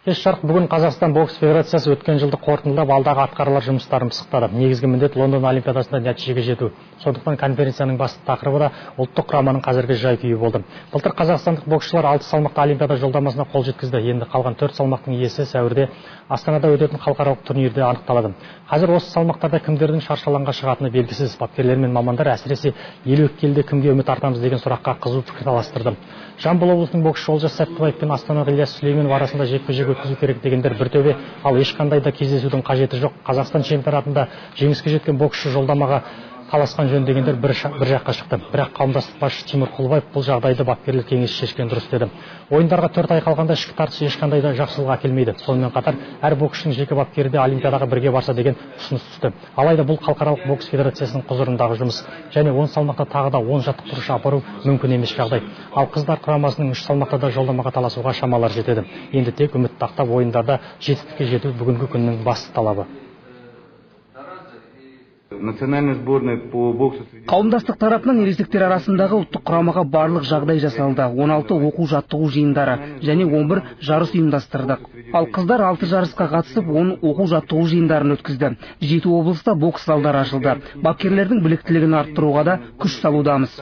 Кеш-жарқ бүгін Қазақстан бокс федерациясы өткен жылды қорытындылап алдағы атқарылар жұмыстарын пысықтады. Негізгі міндет Лондон олимпиадасында нәтижеге жету. Сондықтан конференцияның басты тақырыбы да ұлттық құраманың қазіргі жай-күйі болды. Былтыр қазақстандық боксшылар алты салмақта олимпиада жолдамасына қол жеткізді. Енді қалған 4 салмақтың иесі сәуірде Астанада өтетін халықаралық турнирде анықталады. Қазір осы салмақтарда кімдердің шаршы алаңға шығатыны белгісіз. Бапкерлер мен мамандар әсіресе елу келіде кімге үміт артамыз деген сұраққа қызу пікір таластырды. Жамбыл облысының боксшы Олжас Сәттібаев пен Астаналық Ильяс Сүлейменов арасында жекпе-жек өткізу керек дегендер бір төбе, ал ешқандай да кездесудің қажеті жоқ. Қазақстан чемпионатында жеңіске жеткен боксшы жолдамаға таласқан жөн дегендер бір жаққа шықты. Бірақ қауымдастық басшысы Тимур Құлыбаев бұл жағдайды бапкерлер кеңесі шешкен дұрыс деді. Ойындарға 4 ай қалғанда ішкі тартыс ешқандай да жақсылық әкелмейді. Сонымен қатар әр боксшының жеке бапкері де олимпиадаға бірге барса деген ұсыныс түсті. Алайда бұл халықаралық бокс федерациясының құзырындағы жұмыс және 10 салмақта тағы да 10 жаттықтырушы апару мүмкін емес жағдай. Ал қыздар құрамасының 3 салмақта да жолдамаға таласуға шамалар жетеді. Енді тек үміт ақтап ойындарда жетістікке жету бүгінгі күннің басты талабы. Қауымдастық тарапынан ересектер арасындағы ұлттық құрамаға барлық жағдай жасалды. 16 оқу-жаттығу жиындары және 11 жарыс ұйымдастырдық. Ал қыздар 6 жарысқа қатысып, 10 оқу-жаттығу жиындарын өткізді. Жету облыста бокс залдары ашылды. Бапкерлердің біліктілігін арттыруға да күш салудамыз.